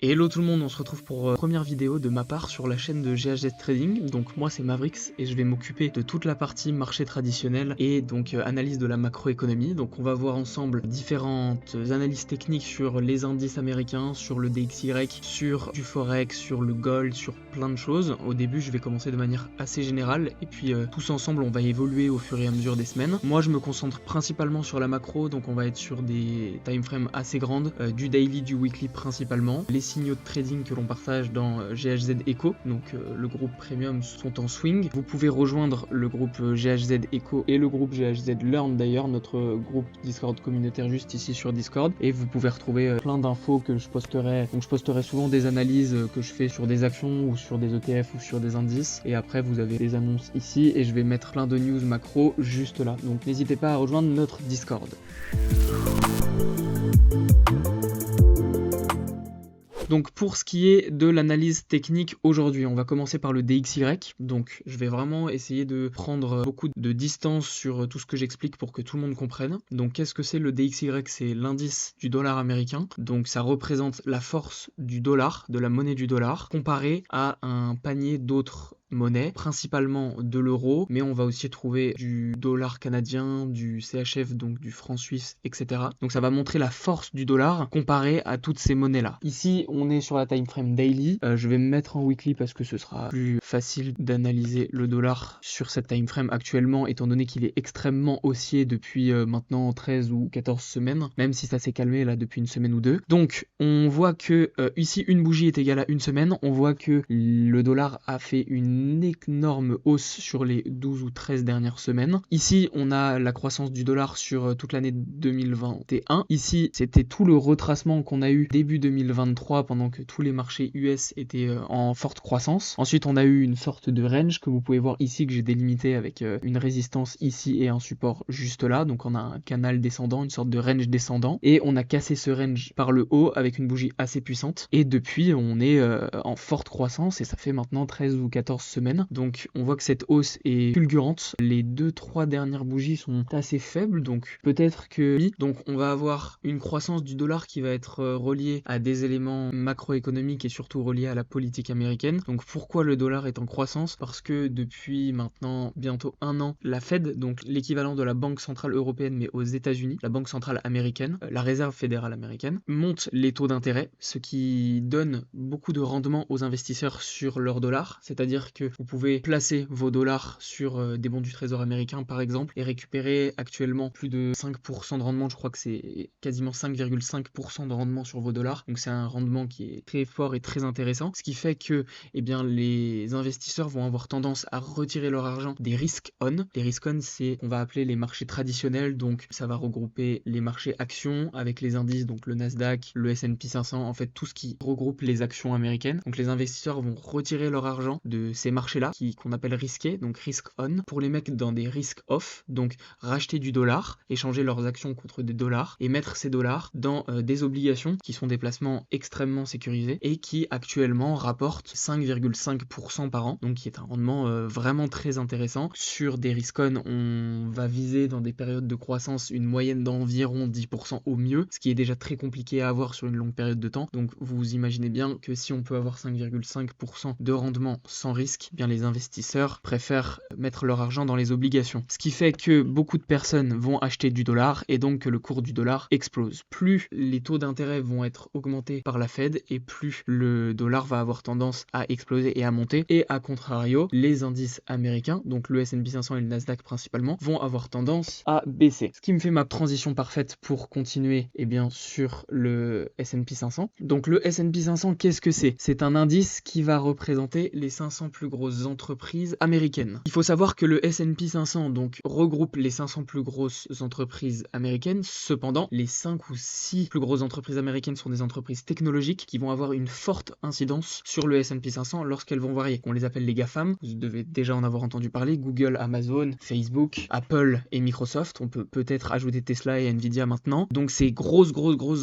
Hello tout le monde, on se retrouve pour première vidéo de ma part sur la chaîne de GHZ Trading. Donc moi c'est Mavrix et je vais m'occuper de toute la partie marché traditionnel et donc analyse de la macroéconomie. Donc on va voir ensemble différentes analyses techniques sur les indices américains, sur le DXY, sur du forex, sur le gold, sur plein de choses. Au début je vais commencer de manière assez générale et puis tous ensemble on va évoluer au fur et à mesure des semaines. Moi je me concentre principalement sur la macro, donc on va être sur des time frames assez grandes, du daily, du weekly principalement. Les signaux de trading que l'on partage dans GHZ Echo, donc le groupe premium, sont en swing. Vous pouvez rejoindre le groupe GHZ Echo et le groupe GHZ Learn d'ailleurs, notre groupe Discord communautaire juste ici sur Discord, et vous pouvez retrouver plein d'infos que je posterai. Donc je posterai souvent des analyses que je fais sur des actions ou sur des ETF ou sur des indices, et après vous avez des annonces ici et je vais mettre plein de news macro juste là. Donc n'hésitez pas à rejoindre notre Discord. Donc pour ce qui est de l'analyse technique aujourd'hui, on va commencer par le DXY. Donc je vais vraiment essayer de prendre beaucoup de distance sur tout ce que j'explique pour que tout le monde comprenne. Donc qu'est-ce que c'est le DXY? C'est l'indice du dollar américain. Donc ça représente la force du dollar, de la monnaie du dollar, comparé à un panier d'autres monnaie, principalement de l'euro, mais on va aussi trouver du dollar canadien, du CHF, donc du franc suisse, etc. Donc ça va montrer la force du dollar comparé à toutes ces monnaies-là. Ici, on est sur la time frame daily. Je vais me mettre en weekly parce que ce sera plus facile d'analyser le dollar sur cette time frame actuellement, étant donné qu'il est extrêmement haussier depuis maintenant 13 ou 14 semaines, même si ça s'est calmé là depuis une semaine ou deux. Donc on voit que ici, une bougie est égale à une semaine. On voit que le dollar a fait une énorme hausse sur les 12 ou 13 dernières semaines. Ici, on a la croissance du dollar sur toute l'année 2021. Ici, c'était tout le retracement qu'on a eu début 2023 pendant que tous les marchés US étaient en forte croissance. Ensuite, on a eu une sorte de range que vous pouvez voir ici, que j'ai délimité avec une résistance ici et un support juste là. Donc, on a un canal descendant, une sorte de range descendant. Et on a cassé ce range par le haut avec une bougie assez puissante. Et depuis, on est en forte croissance et ça fait maintenant 13 ou 14 semaines. Donc on voit que cette hausse est fulgurante. Les 2-3 dernières bougies sont assez faibles, donc peut-être que oui. Donc on va avoir une croissance du dollar qui va être reliée à des éléments macroéconomiques et surtout reliée à la politique américaine. Donc pourquoi le dollar est en croissance? Parce que depuis maintenant bientôt un an, la Fed, donc l'équivalent de la Banque Centrale Européenne mais aux États-Unis, la Banque Centrale Américaine, la Réserve Fédérale Américaine, monte les taux d'intérêt, ce qui donne beaucoup de rendement aux investisseurs sur leur dollar. C'est-à-dire que vous pouvez placer vos dollars sur des bons du trésor américain par exemple et récupérer actuellement plus de 5% de rendement. Je crois que c'est quasiment 5,5% de rendement sur vos dollars. Donc c'est un rendement qui est très fort et très intéressant. Ce qui fait que les investisseurs vont avoir tendance à retirer leur argent des risk on. Les risk on, c'est qu'on va appeler les marchés traditionnels. Donc ça va regrouper les marchés actions avec les indices, donc le Nasdaq, le S&P 500, en fait tout ce qui regroupe les actions américaines. Donc les investisseurs vont retirer leur argent de ces marchés-là, qu'on appelle risqués, donc risk on, pour les mettre dans des risk off, donc racheter du dollar, échanger leurs actions contre des dollars, et mettre ces dollars dans des obligations qui sont des placements extrêmement sécurisés et qui actuellement rapportent 5,5% par an, donc qui est un rendement vraiment très intéressant. Sur des risk on, on va viser dans des périodes de croissance une moyenne d'environ 10% au mieux, ce qui est déjà très compliqué à avoir sur une longue période de temps. Donc vous imaginez bien que si on peut avoir 5,5% de rendement sans risque, bien les investisseurs préfèrent mettre leur argent dans les obligations. Ce qui fait que beaucoup de personnes vont acheter du dollar et donc que le cours du dollar explose. Plus les taux d'intérêt vont être augmentés par la Fed et plus le dollar va avoir tendance à exploser et à monter. Et à contrario, les indices américains, donc le S&P 500 et le Nasdaq principalement, vont avoir tendance à baisser. Ce qui me fait ma transition parfaite pour continuer sur le S&P 500. Donc le S&P 500, qu'est-ce que c'est? C'est un indice qui va représenter les 500 plus grosses entreprises américaines. Il faut savoir que le S&P 500 donc regroupe les 500 plus grosses entreprises américaines. Cependant, les 5 ou 6 plus grosses entreprises américaines sont des entreprises technologiques qui vont avoir une forte incidence sur le S&P 500 lorsqu'elles vont varier. On les appelle les GAFAM. Vous devez déjà en avoir entendu parler. Google, Amazon, Facebook, Apple et Microsoft. On peut peut-être ajouter Tesla et Nvidia maintenant. Donc ces grosses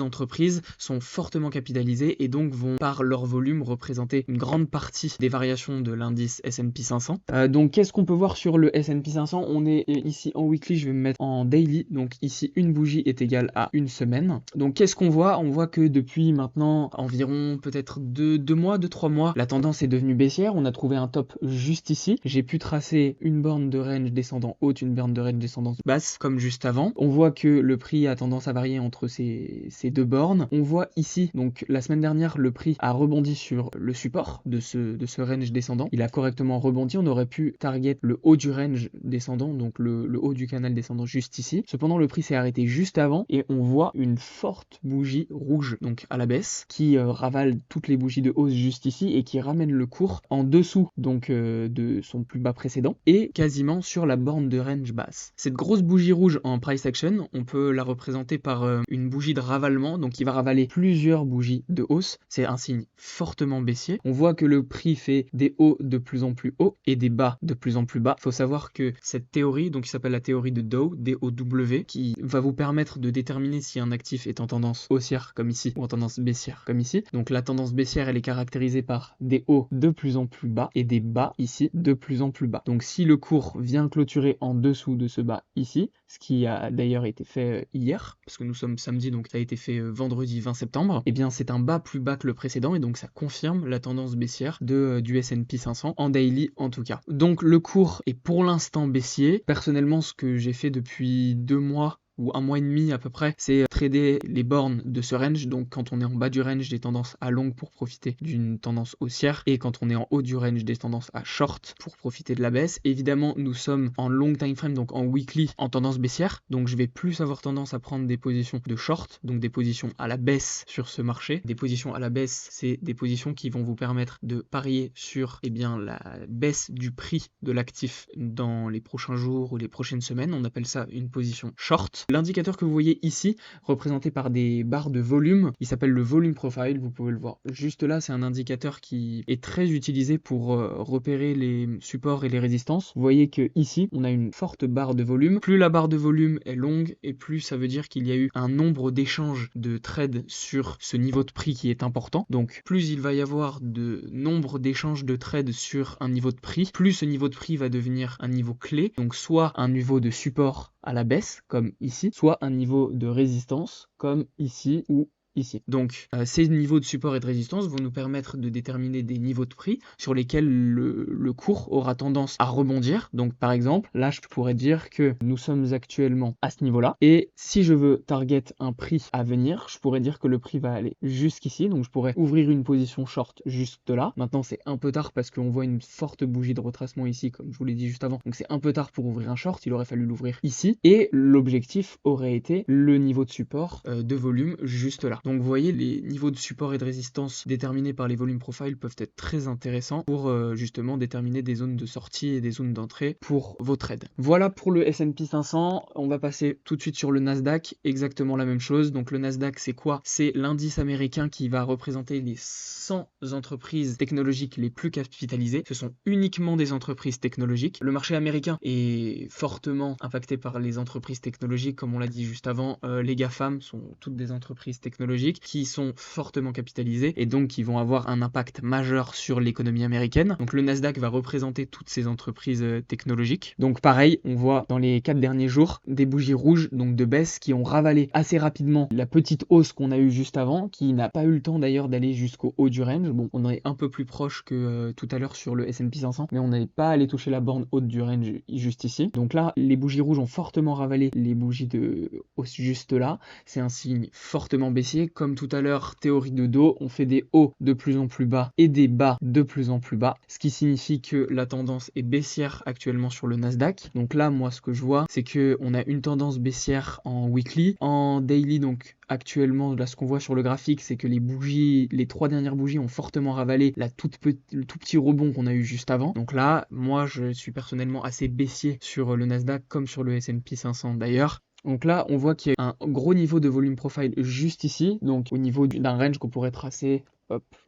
entreprises sont fortement capitalisées et donc vont par leur volume représenter une grande partie des variations de l'indice l'indice S&P 500. Donc qu'est-ce qu'on peut voir sur le S&P 500? On est ici en weekly, je vais me mettre en daily. Donc ici, une bougie est égale à une semaine. Donc qu'est-ce qu'on voit? On voit que depuis maintenant environ peut-être 2-3 mois, la tendance est devenue baissière. On a trouvé un top juste ici. J'ai pu tracer une borne de range descendant haute, une borne de range descendant basse, comme juste avant. On voit que le prix a tendance à varier entre ces deux bornes. On voit ici, donc la semaine dernière, le prix a rebondi sur le support de ce range descendant. Il a correctement rebondi. On aurait pu target le haut du range descendant, donc le haut du canal descendant juste ici. Cependant, le prix s'est arrêté juste avant et on voit une forte bougie rouge, donc à la baisse, qui ravale toutes les bougies de hausse juste ici et qui ramène le cours en dessous donc de son plus bas précédent et quasiment sur la borne de range basse. Cette grosse bougie rouge en price action, on peut la représenter par une bougie de ravalement, donc qui va ravaler plusieurs bougies de hausse. C'est un signe fortement baissier. On voit que le prix fait des hauts de plus en plus hauts et des bas de plus en plus bas. Il faut savoir que cette théorie, donc qui s'appelle la théorie de Dow, D-O-W, qui va vous permettre de déterminer si un actif est en tendance haussière comme ici ou en tendance baissière comme ici. Donc la tendance baissière, elle est caractérisée par des hauts de plus en plus bas et des bas ici de plus en plus bas. Donc si le cours vient clôturer en dessous de ce bas ici, ce qui a d'ailleurs été fait hier, parce que nous sommes samedi, donc ça a été fait vendredi 20 septembre, et bien c'est un bas plus bas que le précédent, et donc ça confirme la tendance baissière du S&P 500, en daily en tout cas. Donc le cours est pour l'instant baissier. Personnellement, ce que j'ai fait depuis 2 mois, ou 1 mois et demi à peu près, c'est trader les bornes de ce range. Donc quand on est en bas du range, des tendances à long pour profiter d'une tendance haussière, et quand on est en haut du range, des tendances à short pour profiter de la baisse. Évidemment, nous sommes en long time frame, donc en weekly, en tendance baissière, donc je vais plus avoir tendance à prendre des positions de short, donc des positions à la baisse sur ce marché. Des positions à la baisse, c'est des positions qui vont vous permettre de parier sur la baisse du prix de l'actif dans les prochains jours ou les prochaines semaines. On appelle ça une position short. L'indicateur que vous voyez ici, représenté par des barres de volume, il s'appelle le volume profile, vous pouvez le voir juste là. C'est un indicateur qui est très utilisé pour repérer les supports et les résistances. Vous voyez que ici on a une forte barre de volume. Plus la barre de volume est longue et plus ça veut dire qu'il y a eu un nombre d'échanges de trades sur ce niveau de prix qui est important. Donc plus il va y avoir de nombre d'échanges de trades sur un niveau de prix, plus ce niveau de prix va devenir un niveau clé, donc soit un niveau de support à la baisse comme ici, soit un niveau de résistance comme ici ou ici. Donc ces niveaux de support et de résistance vont nous permettre de déterminer des niveaux de prix sur lesquels le cours aura tendance à rebondir. Donc par exemple, là je pourrais dire que nous sommes actuellement à ce niveau-là, et si je veux target un prix à venir, je pourrais dire que le prix va aller jusqu'ici, donc je pourrais ouvrir une position short juste là. Maintenant c'est un peu tard parce qu'on voit une forte bougie de retracement ici, comme je vous l'ai dit juste avant, donc c'est un peu tard pour ouvrir un short, il aurait fallu l'ouvrir ici, et l'objectif aurait été le niveau de support de volume juste là. Donc vous voyez, les niveaux de support et de résistance déterminés par les volume profiles peuvent être très intéressants pour justement déterminer des zones de sortie et des zones d'entrée pour vos trades. Voilà pour le S&P 500. On va passer tout de suite sur le Nasdaq, exactement la même chose. Donc le Nasdaq, c'est quoi? C'est l'indice américain qui va représenter les 100 entreprises technologiques les plus capitalisées. Ce sont uniquement des entreprises technologiques. Le marché américain est fortement impacté par les entreprises technologiques, comme on l'a dit juste avant. Les GAFAM sont toutes des entreprises technologiques qui sont fortement capitalisées et donc qui vont avoir un impact majeur sur l'économie américaine. Donc le Nasdaq va représenter toutes ces entreprises technologiques. Donc pareil, on voit dans les 4 derniers jours des bougies rouges, donc de baisse, qui ont ravalé assez rapidement la petite hausse qu'on a eue juste avant, qui n'a pas eu le temps d'ailleurs d'aller jusqu'au haut du range. Bon, on est un peu plus proche que tout à l'heure sur le S&P 500, mais on n'avait pas allé toucher la borne haute du range juste ici. Donc là, les bougies rouges ont fortement ravalé les bougies de hausse juste là. C'est un signe fortement baissier. Comme tout à l'heure, théorie de Dow, on fait des hauts de plus en plus bas et des bas de plus en plus bas, ce qui signifie que la tendance est baissière actuellement sur le Nasdaq. Donc là, moi, ce que je vois, c'est que on a une tendance baissière en weekly, en daily. Donc actuellement, là, ce qu'on voit sur le graphique, c'est que les 3 dernières bougies ont fortement ravalé le tout petit rebond qu'on a eu juste avant. Donc là, moi, je suis personnellement assez baissier sur le Nasdaq comme sur le S&P 500 d'ailleurs. Donc là, on voit qu'il y a un gros niveau de volume profile juste ici, donc au niveau d'un range qu'on pourrait tracer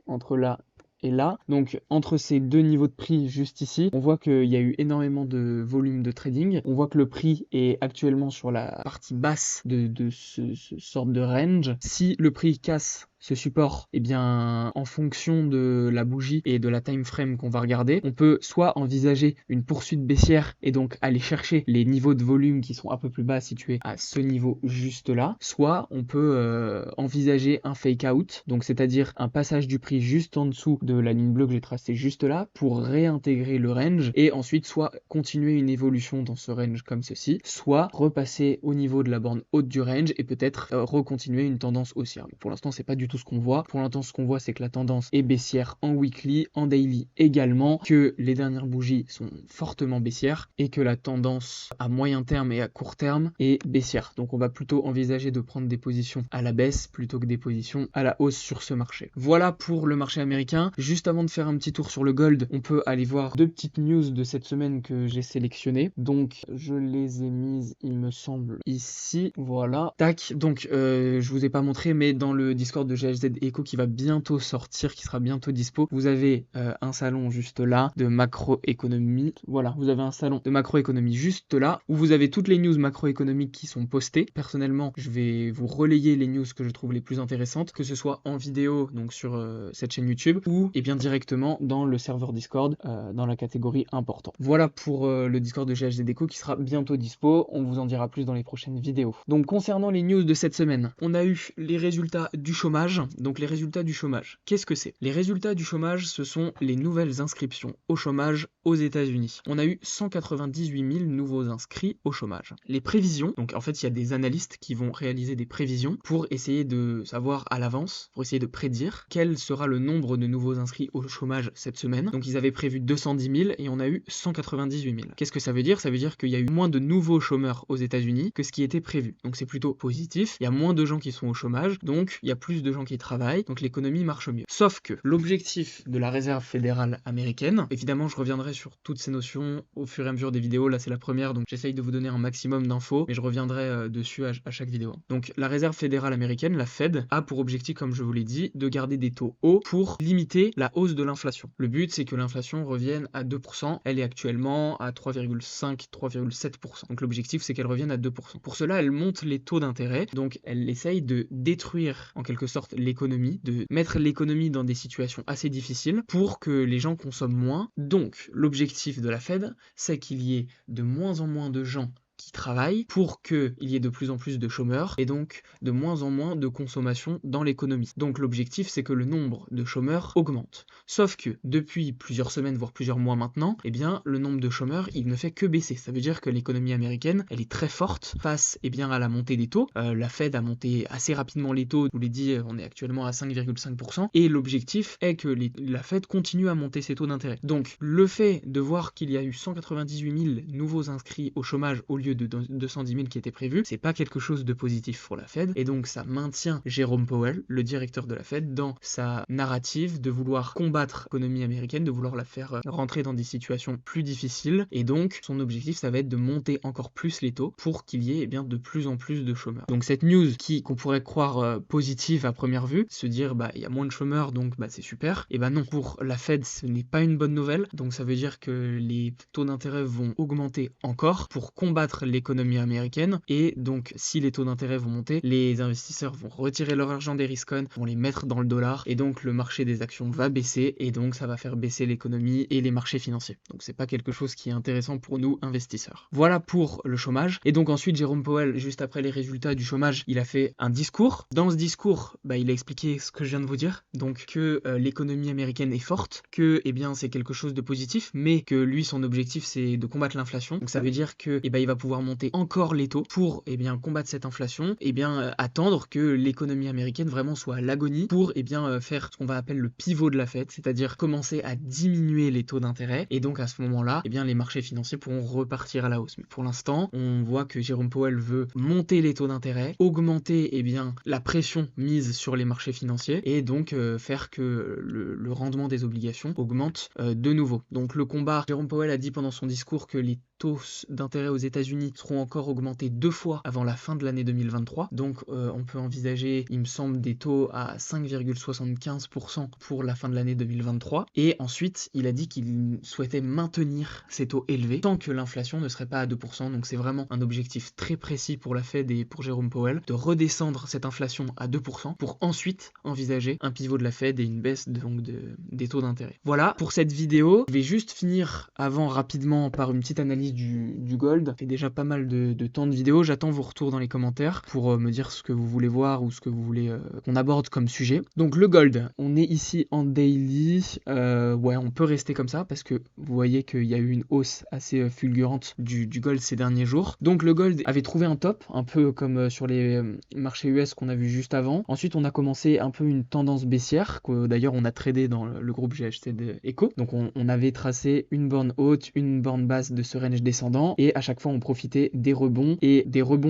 entre là et là. Donc entre ces deux niveaux de prix juste ici, on voit qu'il y a eu énormément de volume de trading. On voit que le prix est actuellement sur la partie basse de ce sorte de range. Si le prix casse ce support, eh bien, en fonction de la bougie et de la time frame qu'on va regarder, on peut soit envisager une poursuite baissière et donc aller chercher les niveaux de volume qui sont un peu plus bas situés à ce niveau juste là, soit on peut envisager un fake out, donc c'est-à-dire un passage du prix juste en dessous de la ligne bleue que j'ai tracée juste là pour réintégrer le range et ensuite soit continuer une évolution dans ce range comme ceci, soit repasser au niveau de la borne haute du range et peut-être recontinuer une tendance haussière. Mais pour l'instant, c'est pas du tout ce qu'on voit. Pour l'instant, ce qu'on voit, c'est que la tendance est baissière en weekly, en daily également, que les dernières bougies sont fortement baissières et que la tendance à moyen terme et à court terme est baissière. Donc on va plutôt envisager de prendre des positions à la baisse plutôt que des positions à la hausse sur ce marché. Voilà pour le marché américain. Juste avant de faire un petit tour sur le gold, on peut aller voir deux petites news de cette semaine que j'ai sélectionnées. Donc je les ai mises, il me semble, ici. Voilà. Tac. Donc je vous ai pas montré, mais dans le Discord de GHZ Echo qui va bientôt sortir, qui sera bientôt dispo, vous avez un salon juste là de macroéconomie. Voilà, vous avez un salon de macroéconomie juste là où vous avez toutes les news macroéconomiques qui sont postées. Personnellement, je vais vous relayer les news que je trouve les plus intéressantes, que ce soit en vidéo, donc sur cette chaîne YouTube, ou et bien directement dans le serveur Discord, dans la catégorie important. Voilà pour le Discord de GHZ Echo qui sera bientôt dispo. On vous en dira plus dans les prochaines vidéos. Donc concernant les news de cette semaine, on a eu les résultats du chômage. Donc les résultats du chômage, qu'est-ce que c'est? Les résultats du chômage, ce sont les nouvelles inscriptions au chômage aux États-Unis. On a eu 198 000 nouveaux inscrits au chômage. Les prévisions, donc en fait il y a des analystes qui vont réaliser des prévisions pour essayer de savoir à l'avance, pour essayer de prédire quel sera le nombre de nouveaux inscrits au chômage cette semaine. Donc ils avaient prévu 210 000 et on a eu 198 000. Qu'est-ce que ça veut dire? Ça veut dire qu'il y a eu moins de nouveaux chômeurs aux États-Unis que ce qui était prévu. Donc c'est plutôt positif. Il y a moins de gens qui sont au chômage, donc il y a plus de gens qui travaillent, donc l'économie marche mieux. Sauf que l'objectif de la Réserve fédérale américaine, évidemment je reviendrai sur toutes ces notions au fur et à mesure des vidéos, là c'est la première, donc j'essaye de vous donner un maximum d'infos, mais je reviendrai dessus à chaque vidéo. Donc la Réserve fédérale américaine, la Fed, a pour objectif, comme je vous l'ai dit, de garder des taux hauts pour limiter la hausse de l'inflation. Le but c'est que l'inflation revienne à 2%, elle est actuellement à 3,5-3,7%. Donc l'objectif c'est qu'elle revienne à 2%. Pour cela, elle monte les taux d'intérêt, donc elle essaye de détruire en quelque sorte l'économie, de mettre l'économie dans des situations assez difficiles pour que les gens consomment moins. Donc l'objectif de la Fed, c'est qu'il y ait de moins en moins de gens qui travaillent pour qu'il y ait de plus en plus de chômeurs et donc de moins en moins de consommation dans l'économie. Donc l'objectif c'est que le nombre de chômeurs augmente. Sauf que depuis plusieurs semaines voire plusieurs mois maintenant, eh bien le nombre de chômeurs il ne fait que baisser. Ça veut dire que l'économie américaine elle est très forte face eh bien, à la montée des taux. La Fed a monté assez rapidement les taux, je vous l'ai dit on est actuellement à 5,5% et l'objectif est que la Fed continue à monter ses taux d'intérêt. Donc le fait de voir qu'il y a eu 198 000 nouveaux inscrits au chômage au lieu de 210 000 qui étaient prévus, c'est pas quelque chose de positif pour la Fed, et donc ça maintient Jérôme Powell, le directeur de la Fed, dans sa narrative de vouloir combattre l'économie américaine, de vouloir la faire rentrer dans des situations plus difficiles, et donc son objectif ça va être de monter encore plus les taux pour qu'il y ait eh bien, de plus en plus de chômeurs. Donc cette news qu'on pourrait croire positive à première vue, se dire bah il y a moins de chômeurs donc bah c'est super, et bah non, pour la Fed ce n'est pas une bonne nouvelle, donc ça veut dire que les taux d'intérêt vont augmenter encore pour combattre l'économie américaine, et donc si les taux d'intérêt vont monter, les investisseurs vont retirer leur argent des risk-on, vont les mettre dans le dollar, et donc le marché des actions va baisser, et donc ça va faire baisser l'économie et les marchés financiers. Donc c'est pas quelque chose qui est intéressant pour nous investisseurs. Voilà pour le chômage, et donc ensuite Jérôme Powell, juste après les résultats du chômage, il a fait un discours. Dans ce discours, il a expliqué ce que je viens de vous dire, donc que l'économie américaine est forte, que eh bien c'est quelque chose de positif, mais que lui son objectif c'est de combattre l'inflation. Donc ça veut dire que il va pouvoir monter encore les taux pour eh bien combattre cette inflation, et bien attendre que l'économie américaine vraiment soit à l'agonie pour eh bien faire ce qu'on va appeler le pivot de la Fed, c'est-à-dire commencer à diminuer les taux d'intérêt, et donc à ce moment-là, eh bien les marchés financiers pourront repartir à la hausse. Mais pour l'instant, on voit que Jérôme Powell veut monter les taux d'intérêt, augmenter eh bien la pression mise sur les marchés financiers, et donc faire que le rendement des obligations augmente de nouveau. Donc le combat, Jérôme Powell a dit pendant son discours que les taux d'intérêt aux États-Unis États-Unis seront encore augmentés 2 fois avant la fin de l'année 2023. Donc on peut envisager, il me semble, des taux à 5,75% pour la fin de l'année 2023. Et ensuite, il a dit qu'il souhaitait maintenir ces taux élevés tant que l'inflation ne serait pas à 2%. Donc c'est vraiment un objectif très précis pour la Fed et pour Jérôme Powell, de redescendre cette inflation à 2% pour ensuite envisager un pivot de la Fed et une baisse donc des taux d'intérêt. Voilà pour cette vidéo. Je vais juste finir avant rapidement par une petite analyse du gold. Ça fait déjà pas mal de temps de vidéo. J'attends vos retours dans les commentaires pour me dire ce que vous voulez voir ou ce que vous voulez qu'on aborde comme sujet. Donc le gold, on est ici en daily. Ouais, on peut rester comme ça parce que vous voyez qu'il y a eu une hausse assez fulgurante du gold ces derniers jours. Donc le gold avait trouvé un top, un peu comme sur les marchés US qu'on a vu juste avant. Ensuite, on a commencé un peu une tendance baissière, que d'ailleurs on a tradé dans le groupe GHC Echo. Donc on avait tracé une borne haute, une borne basse de ce range descendant et à chaque fois on profitait des rebonds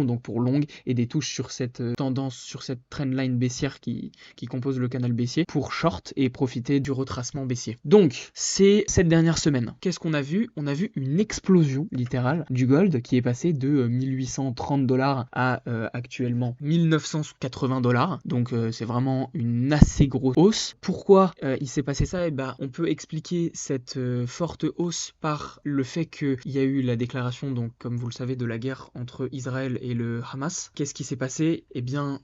donc pour long et des touches sur cette tendance, sur cette trendline baissière qui compose le canal baissier pour short et profiter du retracement baissier. Donc c'est cette dernière semaine. Qu'est-ce qu'on a vu? On a vu une explosion littérale du gold qui est passé de 1830$ à actuellement 1980$. Donc c'est vraiment une assez grosse hausse. Pourquoi il s'est passé ça? On peut expliquer cette forte hausse par le fait qu'il y a eu la déclaration, donc comme vous le savez, de la guerre entre Israël et le Hamas. Qu'est-ce qui s'est passé?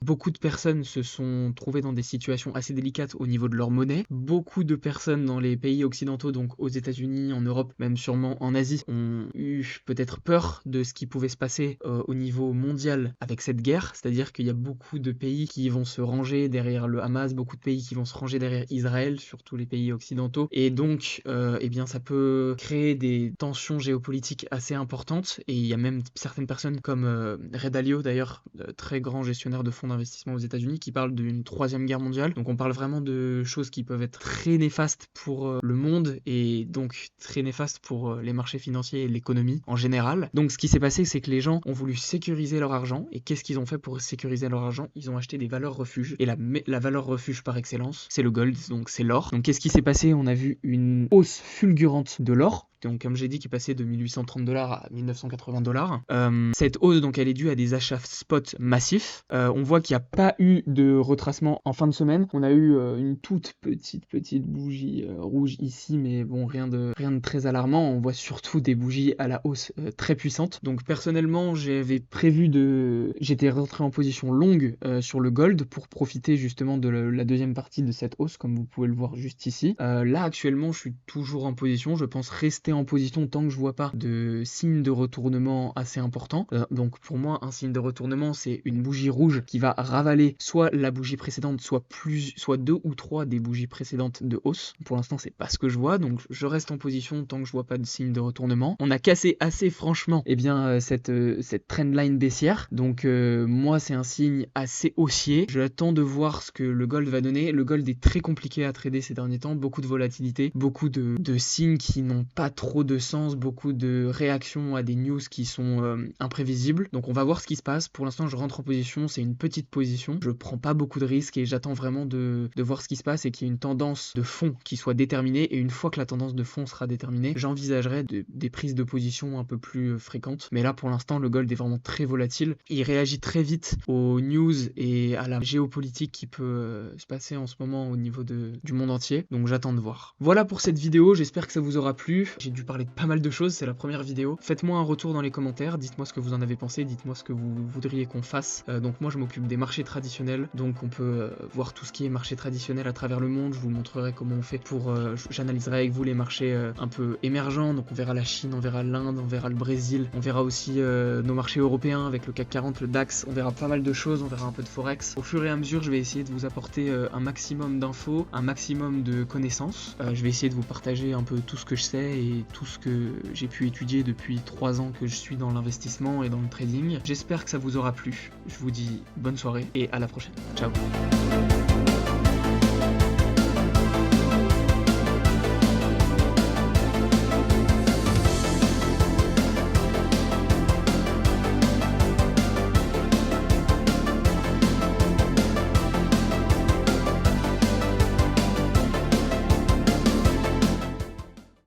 Beaucoup de personnes se sont trouvées dans des situations assez délicates au niveau de leur monnaie. Beaucoup de personnes dans les pays occidentaux, donc aux États-Unis, en Europe, même sûrement en Asie, ont eu peut-être peur de ce qui pouvait se passer au niveau mondial avec cette guerre. C'est-à-dire qu'il y a beaucoup de pays qui vont se ranger derrière le Hamas, beaucoup de pays qui vont se ranger derrière Israël, surtout les pays occidentaux. Et donc, ça peut créer des tensions géopolitiques assez importantes. Et il y a même certaines personnes comme Ray Dalio, d'ailleurs, très grand gestionnaire de fonds d'investissement aux États-Unis, qui parle d'une 3e guerre mondiale. Donc on parle vraiment de choses qui peuvent être très néfastes pour le monde et donc très néfastes pour les marchés financiers et l'économie en général. Donc ce qui s'est passé, c'est que les gens ont voulu sécuriser leur argent. Et qu'est-ce qu'ils ont fait pour sécuriser leur argent? Ils ont acheté des valeurs refuges. Et la valeur refuge par excellence, c'est le gold, donc c'est l'or. Donc qu'est-ce qui s'est passé? On a vu une hausse fulgurante de l'or. Donc comme j'ai dit, qui est passé de 1830$ à 1980$. Cette hausse, donc, elle est due à des achats spot massifs. On voit qu'il n'y a pas eu de retracement en fin de semaine. On a eu une toute petite bougie rouge ici, mais bon, rien de très alarmant. On voit surtout des bougies à la hausse très puissantes. Donc personnellement, j'étais rentré en position longue sur le gold pour profiter justement de la deuxième partie de cette hausse, comme vous pouvez le voir juste ici. Là, actuellement, je suis toujours en position. Je pense rester en position tant que je vois pas de signe de retournement assez important. Donc pour moi, un signe de retournement, c'est une bougie rouge qui va ravaler soit la bougie précédente, soit 2 ou 3 des bougies précédentes de hausse. Pour l'instant, c'est pas ce que je vois, donc je reste en position tant que je vois pas de signe de retournement. On a cassé assez franchement cette trendline baissière. Donc moi, c'est un signe assez haussier. J'attends de voir ce que le gold va donner. Le gold est très compliqué à trader ces derniers temps, beaucoup de volatilité, beaucoup de signes qui n'ont pas trop de sens, beaucoup de réactions à des news qui sont imprévisibles. Donc on va voir ce qui se passe. Pour l'instant, je rentre en position, c'est une petite position. Je prends pas beaucoup de risques et j'attends vraiment de voir ce qui se passe et qu'il y ait une tendance de fond qui soit déterminée. Et une fois que la tendance de fond sera déterminée, j'envisagerai des prises de position un peu plus fréquentes. Mais là, pour l'instant, le gold est vraiment très volatile. Il réagit très vite aux news et à la géopolitique qui peut se passer en ce moment au niveau du monde entier. Donc j'attends de voir. Voilà pour cette vidéo, j'espère que ça vous aura plu. J'ai dû parler de pas mal de choses, c'est la première vidéo. Faites-moi un retour dans les commentaires, dites-moi ce que vous en avez pensé, dites-moi ce que vous voudriez qu'on fasse. Donc moi je m'occupe des marchés traditionnels, donc on peut voir tout ce qui est marché traditionnel à travers le monde. Je vous montrerai comment on fait j'analyserai avec vous les marchés un peu émergents, donc on verra la Chine, on verra l'Inde, on verra le Brésil, on verra aussi nos marchés européens avec le CAC 40, le DAX, on verra pas mal de choses, on verra un peu de Forex. Au fur et à mesure, je vais essayer de vous apporter un maximum d'infos, un maximum de connaissances. Je vais essayer de vous partager un peu tout ce que je sais et tout ce que j'ai pu étudier depuis 3 ans que je suis dans l'investissement et dans le trading. J'espère que ça vous aura plu. Je vous dis bonne soirée et à la prochaine. Ciao.